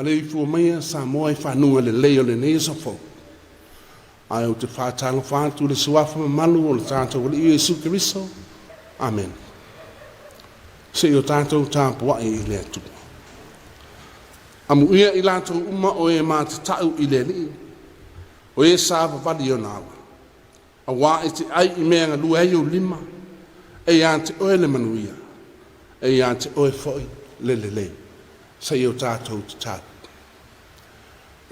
ma le fu mai Samoa I whanua le leo le nesa fo. Ai o te whātanga whātu le suafa malu o le tātou le Iesu Kiriso. Amen. Se o tātou Tapua'iga I le atu. Amu ia I lātou uma o e mā te tau I le li. O e sāpa vali o nāwa. A wā e te ai I mea ngalua hei o lima. E ia te oe le manuia. E ia te oe foi le le le. Se o tātou te tātou.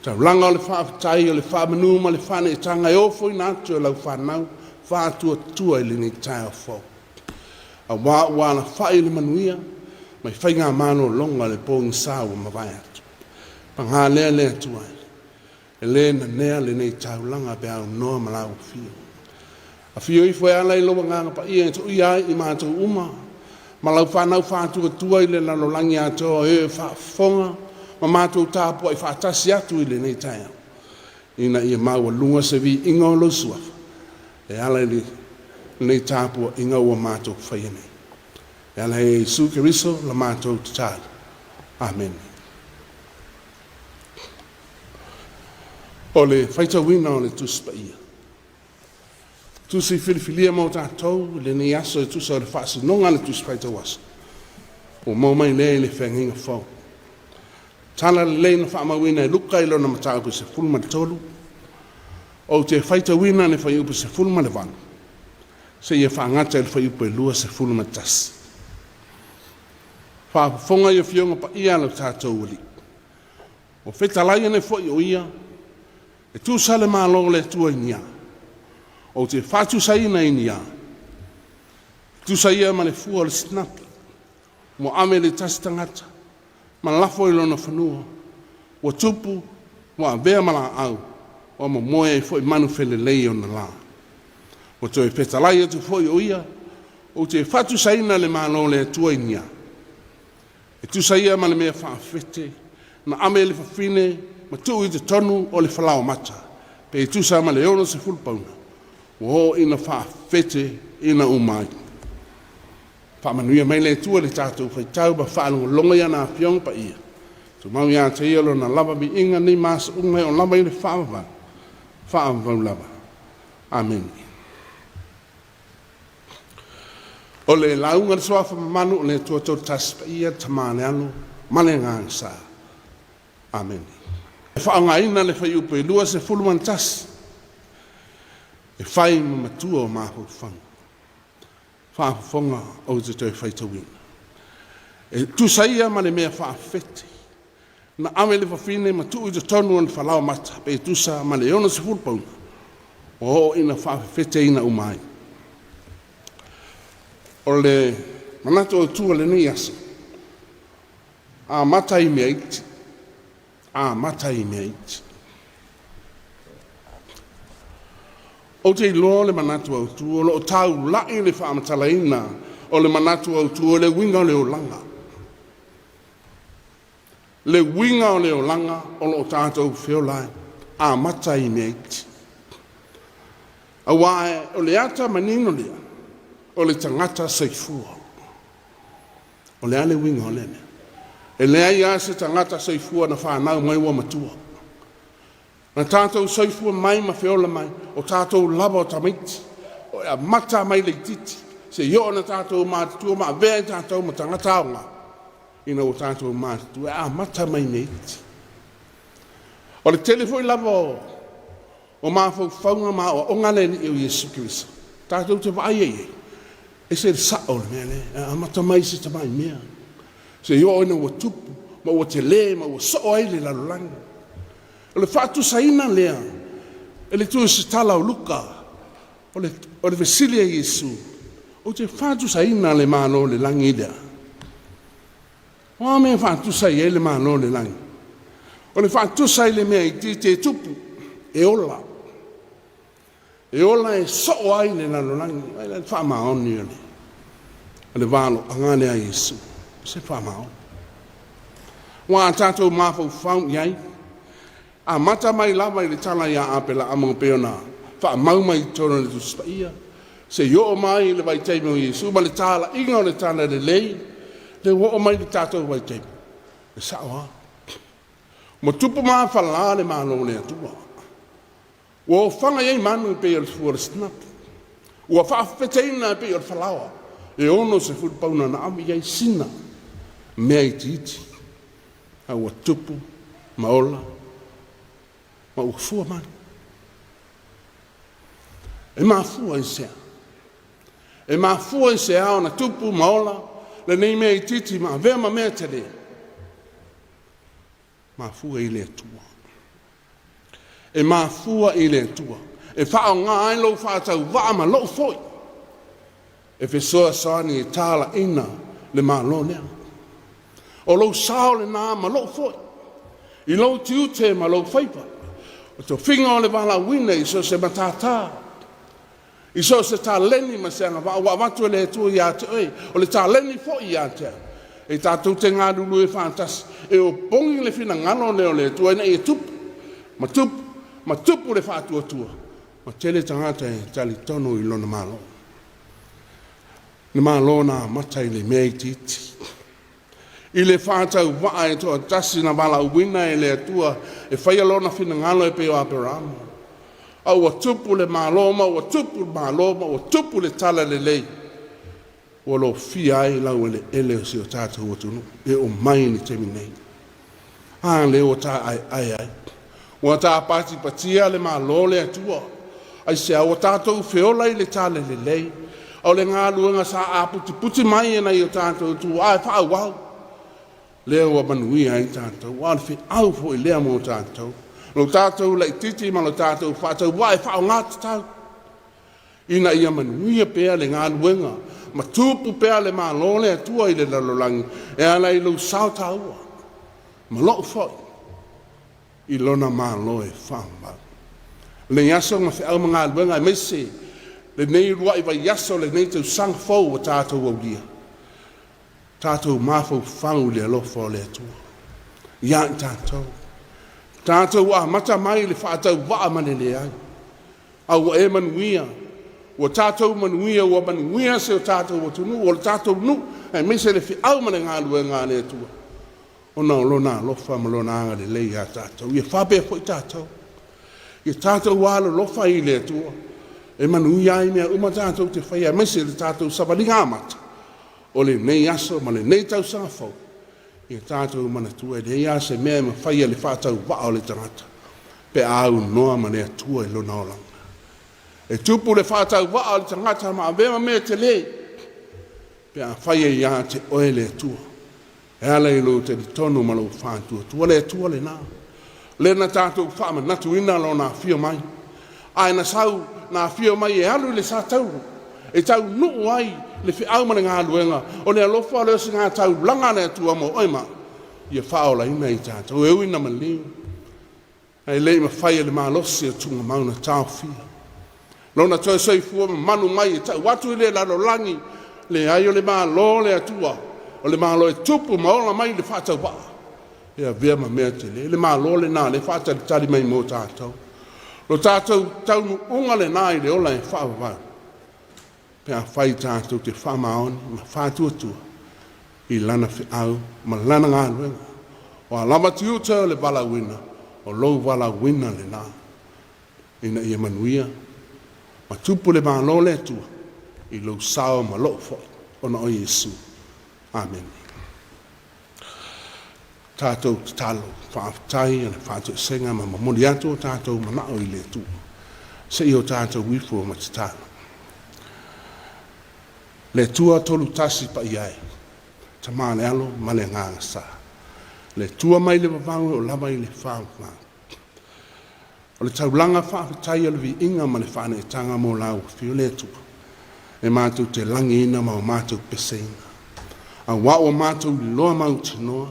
Ta langa o le whaapatai o le whaamanuma le whane I tanga e ofo I nātu e lau whanau. Whātua tua I le ni tai o fo. A wā na whai le manuia. Mai whainga mano longa le pōngi sāua mawai atu. Pangā lea lea tuai. E le na nea le nei tau langa pe au noa malau fio. A fio I fwe ala I loa nganga pa ia tu iai I mātou uma. Malau whanau whātua tua I le lalolangi atoa e whaafonga. Ma mātou tāpua I whaatasi atu I le nei Taeao. Ina ia maua lunga se vi inga o lo suafa. E ala I nei tāpua inga ua mātou whaia nei. E ala e Iesu Kiriso la mātou tātou. Amen. O le whaita wina o le tuspa ia. Tusi filifilia mo tātou, le ni aso e tusa o le whaasi nonga le tuspa ita wasa. O mau mai le whenginga whau. Tala le leina whaamawina e luka ilo na matau pe se fulma le tolu. O te whaita wina ne whai upe se fulma le vanu. Se ia whaangata e le whai upe lua se fulma tasi. Whaafonga ia fionga pa ia le tātou wali. O whetalaia ne whai o ia. E tu sale malo le tua inia. O te whatu saina inia. Tu saia ma le fua le snapi. Mo ame le tasitangata. Ma lafo I lona whanua. Wa tupu. Wa vea mala au. O ma moe e fwoi manu fele lei o na la. O to e whetalaia tu fwoi o ia. O te whatu saina le malo le tua inia. E tu saia ma le mea whaafete. Na ame le whawhine. Ma tu I te tonu o le whalao mata. Pe tu sa ma le ono se fulpauna. Wo ina whaafete ina umai. Whaamanuia mai le tua le tātou whaitau ba whaangu longa ia nā piong pa ia. Tu mau ia te ialo na lava mi inga ni maasa ungai o lava I le whaamavau. Whaamavau lava. Amen. O le launga le soafa manu o le tua tau taspa ia tamane anu. Mane ngang sa. Amen. E whaangaina le whai upe lua se fuluman tas. E whai matua o mahu whanga. Whaafonga o te tau whaitawina. E tu saia ma le mea whaafete. Na ame le whawhine matua I te tonu o le whalao mata. Pe tu sa ma le ona se fulpauna. O ina whaafete ina umai. O le manatu o tua le nei asa. A mata I mea iti. A mata I mea iti. O te iloa le manatu au tua, o tau lai le whaamatalaina o le manatu au tua, le winga o le o langa. Le winga o le o langa o lo tātou whiolai, a mata I mea iti. A wae o le ata manino lea, o le tangata seifua. O le ale winga o lene. E lea ia se tangata seifua na whanau mai ua matua. Na tātou seifua mai ma whiola mai, o tātou lava o tamaiti, o a mata mai le titi, se io na tātou mātua ma vea tātou ma tangata aonga, ina o tātou mātua, a mata mai ne iti. O le telefoi lava o māwhau whaunga ma o ongale ni o Iesu Kiriso. Tātou te vai e se sao le mea le, a mata mai se tamai mea. Se io ina ua tupu, ma ua te le, ma ua so ai le lalolanga. O le whatu saina lea, e le tu se tala o luka, o le vesilia Iesu, o te whatu saina le mano le langi lea. O a mea whatu sai e le mano le langi. O le whatu sai le mea I te tupu, e ola. E ola e so ai le lalolanga, e le whamaoni o le. O le valo, angane a Iesu, se whamaoni. Wa tātou mawhau whau iai, a mata mai lava I le tala ia apela amang peona. Wha mau mai tona le tuspa ia. Se yo mai le vai teime o Iesu. Ma le tala inga o le tala le lei. Le wo mai le tātou vai teime. E saoa. Mo tupu maa whala le maa lo le atua. Ua o whanga iei manu pe o le fuara snap. Ua whaafeteina pe o le whalawa. E ono se furupauna na ami iei sina. Mea i titi. A ua tupu, maola, ma ua fua manu. E maa fua i sea. E maa fua i sea o na tupu, maola, le nei mea i titi, maa vea ma mea te lea. Maa fua i le atua. E maa fua i le atua. E whao ngā ai lo whātau waa ma lo foi. E whesoa sani e tāla ina le maa lo lea. O lo sao le nā ma lo foi. I lo tiute ma lo whaipa. O to whinga o le wala wina i so se matata. I so se tā leni ma se anga wa watu le atua i ate oi. O le tā leni foi i ate. E tātou te ngā dulu e whāntasi. E o pongi le whina ngano leo le atua ina i e tupu. Ma tupu le whātua tua. Ma tele tangata e tali tono i lona malo. Le malo na matai le mea i titi. I le whātau waa e toa tasi na wala uwina e le atua e whaia lona whina ngalo e peo aperama. A ua tupu le maloma, ua tupu le maloma, ua tupu le tala le lei. Ua lo fia ai lau ele ele o si o tātou o tunu. E o mai ni temi nei. Le o tā ai. Ua tā pati patia le malo le atua. Ai se a o tātou whiola i le tala le lei. Au le ngā luenga sa a puti mai e nei o tātou tu. Ai wha wau. Leo wa manuia i tātou. Wa le au fo i lea mo tātou. Lo tātou lai titi ma lo tātou whātou. Wa e whao ngāta tau. Ina ia manuia pēa le ngā luenga. Ma tūpu pēa le mā lole atua i le lalolangi. E ala i lo sao taua. Ma lo foi. I lona mā loe whāmbau. Le yaso ma whi au ma ngā luenga e mese. Le nei rua i vai yaso le nei tau sang fau o tātou au lia. Tātou māwhau whau le alofa o le atua. Ia i tātou. Tātou a mata mai le whātau waa mane le ai. Au e manuia. Ua tātou manuia, ua manuia se o tātou o tunu. O le tātou nu. E mese le whi au mane ngā lua ngā le atua. O nao lona alofa ma lona anga le lei a tātou. Ia whapea fo i tātou. Ia tātou wālo lofa i le atua. E manuia i mea uma tātou te whaia. Mese le tātou sabalinga amata. O le nei aso, ma le nei tau sanga fau. Ia tātou mana tua, le ase mea ma whaia le whātau waa o le tangata. Pe au noa ma le atua i lona o langa. E tupu le whātau waa o le tangata ma avema mea te le. Pe a whaia i a te oe le atua. E ala i lo te tono ma lo whātua. Tua le atua le nā. Le na tātou whaama natu ina lo nā whio mai. Ai na sau nā whio mai e alu le sā tauru. E tau nuu ai le fi au mana ngā luenga. O le alofa o le osi ngā tau langa le atua mo oima. Ia whaola ina i tātou. E uina man liu. E lei ma whaia le mālosi a tunga mauna tāo fia. Lona toi soi fua manu mai e tau watu i le lalo langi. Le ai o le mālo le atua. O le mālo e tupu maola mai le whātau waa. Ia vea ma mea te le. Le mālo le nā le whātau le tari mai mo tātou. Lo tātou taunu unga le nā i le ola e whāwa wau. Pea whai tātou te whamaoni, ma whātuatua, i lana whi au, ma lana ngā luenga. O a lama tiu tau le wala wina, o lou wala wina le nā. Ina ia manuia, ma tupu le mālo le tua, i lou sao ma lo fo, ona o Yesu. Amen. Tātou te talo, whaafitai, ana whātou senga, ma mamoni atu o tātou manao i le tua. Se i o tātou wifo ma te talo. Le tua tolu tasi pa iai. Ta maa le alo, ma le nganga sa. Le tua mai le wawangu o lama i le whaanga. O le taulanga whaafitai o le vi inga ma le whaane e tanga mo lau whio le tua. E mātou te langi ina ma o mātou peseina. A wa o mātou li loa mauti noa.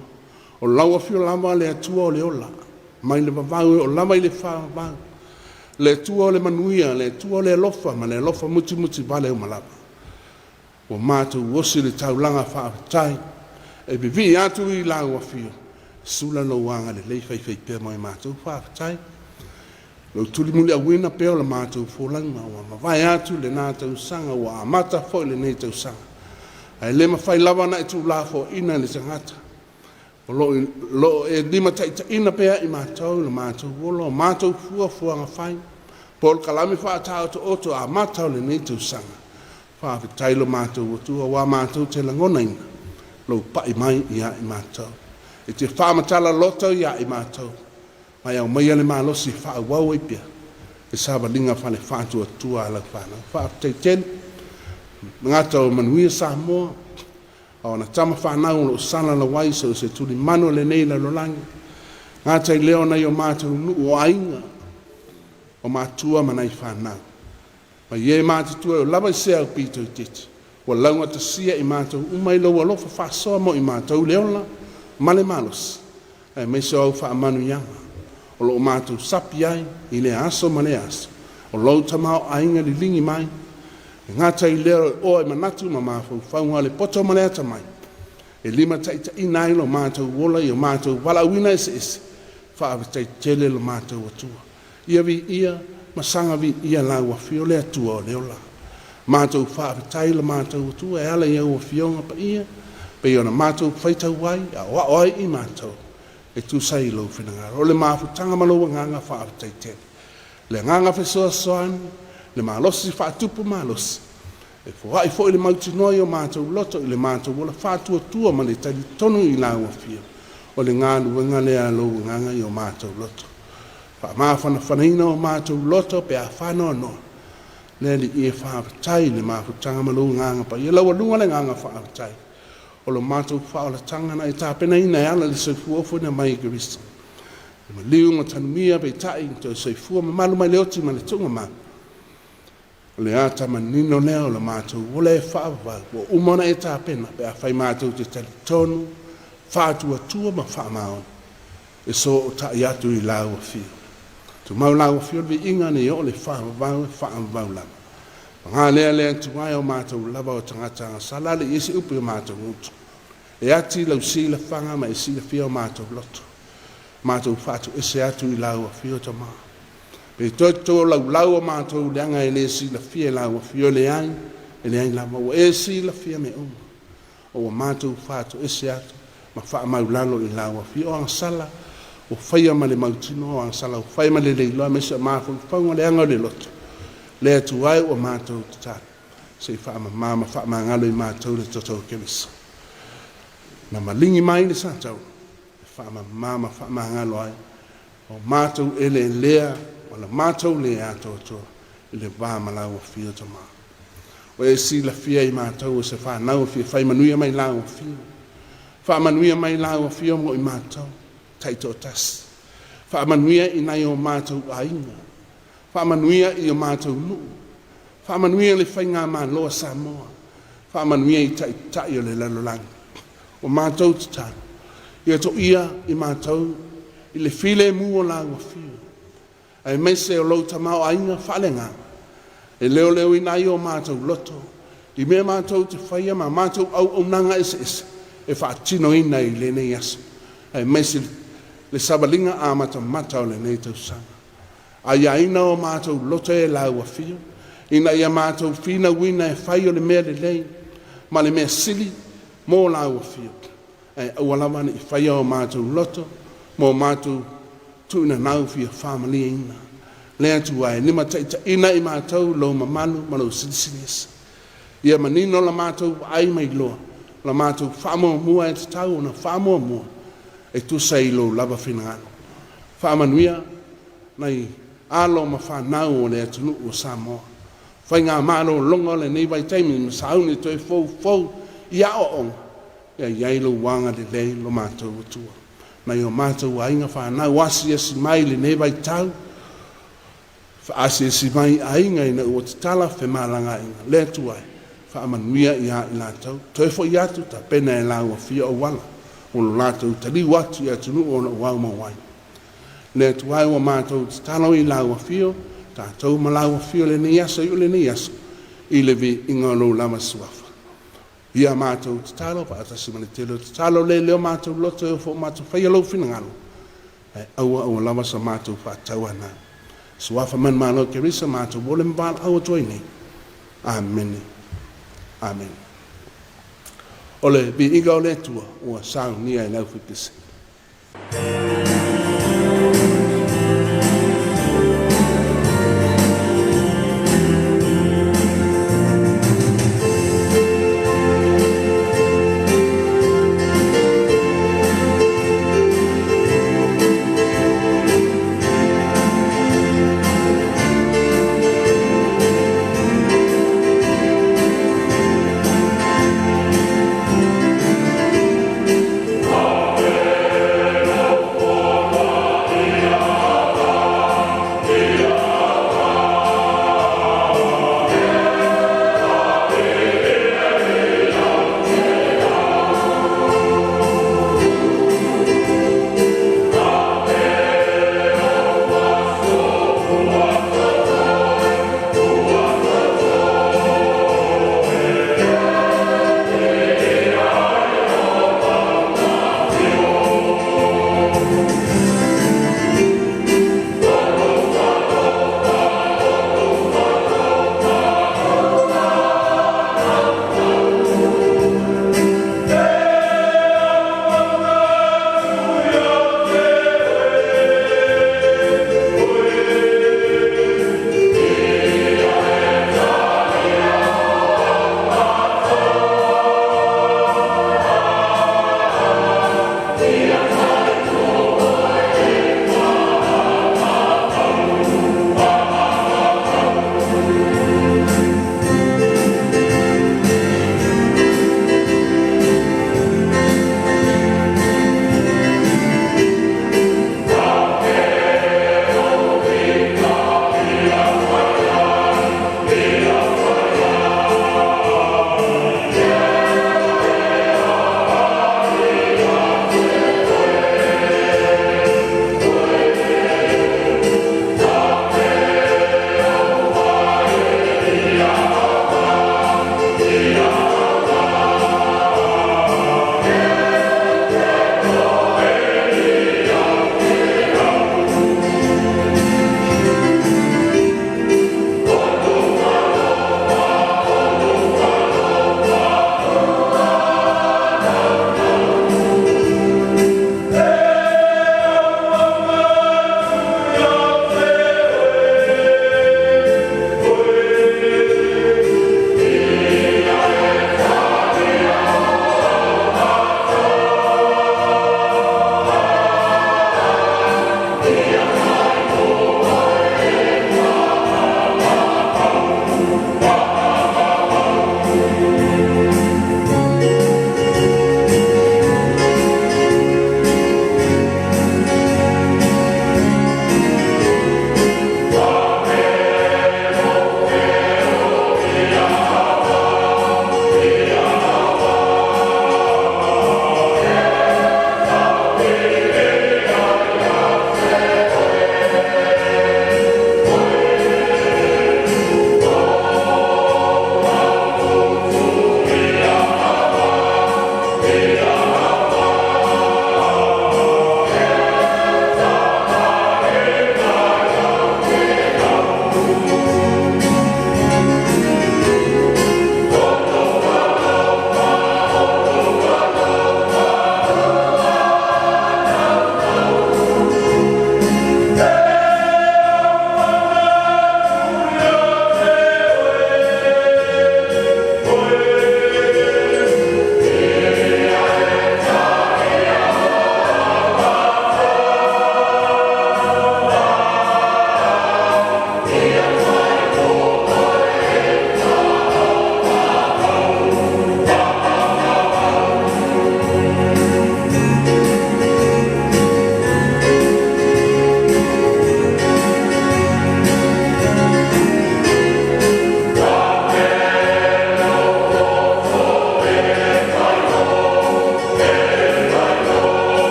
O laua whio lama le atua o le ola. Mai le wawangu o lama i le whaanga. Le tua o le manuia, le tua o le alofa, ma le alofa muti muti vale o malapa. O mātou osi le taulanga whaafitai, e bivi atu i lau a whio. Sula lo wanga le lei whai pēr mai mātou whaafitai. Lo tuli muli a wina pēo la mātou fōlanga, o ma vai atu le nā tau sanga, o a mata fōi le nei tau sanga. Ai le ma whai lawa na e tū la fō ina le tangata. O lo e lima ina pea I mātou, le mātou wolo, mātou fua ngā whai. Paul kalami whaatau to oto a mātou le nei tau sanga. Whaafetai lo mātou otua, wā mātou te langona ina. Lo pai mai ia I mātou. E te whaamatala loto ia I mātou. Mai au mai ale mālosi whaawau I pia. E sāba linga whane whātua tua ala whānau. Whaafetai ten, ngātou manuia Samoa. O na tama whanau lo sana la wai so se tuli mano le nei la lolangi. Ngātai leo na o mātou nu o ainga. O mātua manai whanau. Ma ye mātua o lava I sea o pito I tete. O launga ta sia I mātou umai lo alofa whasoa mo I mātou leola. Male malos. E me se au wha manu yanga. O lo mātou sapi ai I le aso male aso. O lau tamau ainga li lingi mai. Ngātai leo o e manatu ma māwhau whaunga le poto maleata mai. E lima taita inai lo mātou wola I o mātou wala wina ese ese. Whaavitai tele lo mātou atua. Ia vi ia, masanga vi ia la ua fio le atua o leola. Mātou whaavitai lo mātou atua e ala ia ua fionga pa ia. Pe ona mātou whaitau wai, a oa oi I mātou. E tu sai lo whinangara. O le māwhutanga maloa nganga whaavitai tele. Le nganga whesoa soani. Le malosi whaatupu malosi. E whai fo I le mautinoi o mātou loto I le mātou wala whaatua tua ma le tali tonu I la ua fio. O le ngālu wenga le alo nganga I o mātou loto. Wha mawhana whanaina o mātou loto pe a whanoa noa. Le li I e whaapatai le mawhutanga malo nganga pa. I laua lunga le nganga whaapatai. O lo mātou whaola tangana I tāpena ina e ala le soifua na mai Kirista. E ma liunga tanumia pe tai to soifua ma malu mai leoti ma le tunga maa. Le ata manino leo le mātou wole e whaavau, wa umona e tāpena pe a whai mātou te tali tonu, whātua tua ma whaamao. E so o tai atu I lau a fio. Tu mau lau a fio vi inga ni o le whaavau e whaamau lama. Ngā lea tuai o mātou lava o tangata ngā sala le isi upi o mātou ngutu. E ati lau sila whanga ma e sila fia o mātou loto. Mātou whātu ese atu I lau a fio ta maa. Pe toto lau o mātou leanga e le si la fia lau a fio le ai, e le ai lama o e si la fia me uma. O a mātou whātu ese atu, ma wha mau lalo I lau a fio o ang sala, o whaia ma le mautino o ang sala, o whaia ma le leiloa, me se mātou whaunga le anga o le loto. Le atu ai o mātou tatara, se wha ma wha ma ngalo I mātou le toto kemisa. Na malingi mai le sātau, wha ma wha ma ngalo ai, o mātou ele lea, wala mātou le ato ato I le wā malau a fio ta mā. O e si la fia I mātou o se wha nau fia, whai manuia mai lau a fio. Wha manuia mai lau a fio mo I mātou, taito tas. Wha manuia I nai o mātou a inga. Wha manuia I o mātou nu. Wha manuia le whai ngā mā loa Samoa. Wha manuia I tai o le lalolangi. O mātou tatana. Ia to ia I mātou, I le file mua lau a fio. Ai mai se o lau tamau ainga whalenga. E leo I nai o mātou loto. I mea mātou te whaia ma mātou au nanga ese. E whaatino ina I le nei aso. Ai mai se le sabalinga a mata o le nei tau sanga. Ai aina o mātou loto e lau a fio. Ina ia mātou whina wina e whai o le mea le lei. Ma le mea sili mō lau a fio. Ai awalawana I whaia o mātou loto. Mō mātou tuna nau fia whamalia ina. Lea tu ai, nima taita ina I mātou lo mamalu, malo silisilis. Ia manino la mātou ai mai loa. La mātou whamoa mua e te tau, ona whamoa mua. E tu sei lo lava whinangano. Whamanuia, nei alo ma whanau o le atunu o Samoa. Whai ngā mālo longa le nei vai taimi, ma sauni toi fau, ia o onga. Ia iai lo wanga le lei lo mātou o tua. Mai o mātou ainga whanau asi esi mai le nei vai tau. Asi esi mai ainga ina ua te tala whe malanga inga. Le tuai, whaamanuia I a I lātou. Toi fo I atu ta pena e lau a fia o wala. O lo lātou tali watu I atunu o na wau mawai. Le tuai o mātou te tala I lau a fia. Tātou ma lau a fia le nei asa I o le nei asa. I le vi inga lo lama suafa. Ia mātou te talo, pa atasi mani telo te talo le leo mātou loto e fo mātou whaia lau whina ngalo. Aua lama sa mātou whātau ana. Suafa man mālo ke risa mātou wole mbala aua toi nei. Amen. Amen. o le viiga o le tua ua saunia e lau whitese.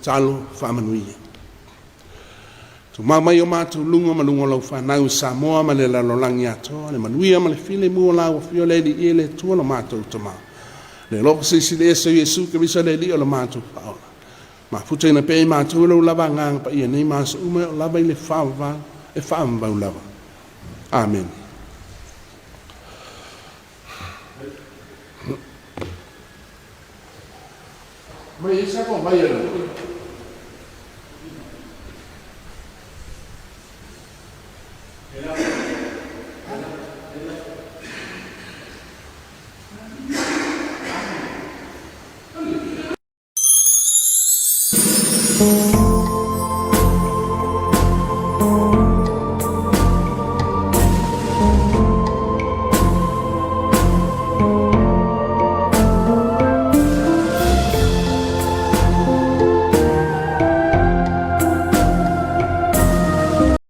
talo whaamanuia. Tu mamai o mātou lunga malunga lau whanau Samoa ma le lalolangi atoa, le manuia ma le file mua lau fio le li e le tua la mātou tamau. Le loko sisi le esa Yesu ke visa le li o la mātou paola. Ma puta ina pei mātou lau lava ngang pa ia nei māsa ume o lava i le whaamvau lava. Amen. Mai isa ko mai ala.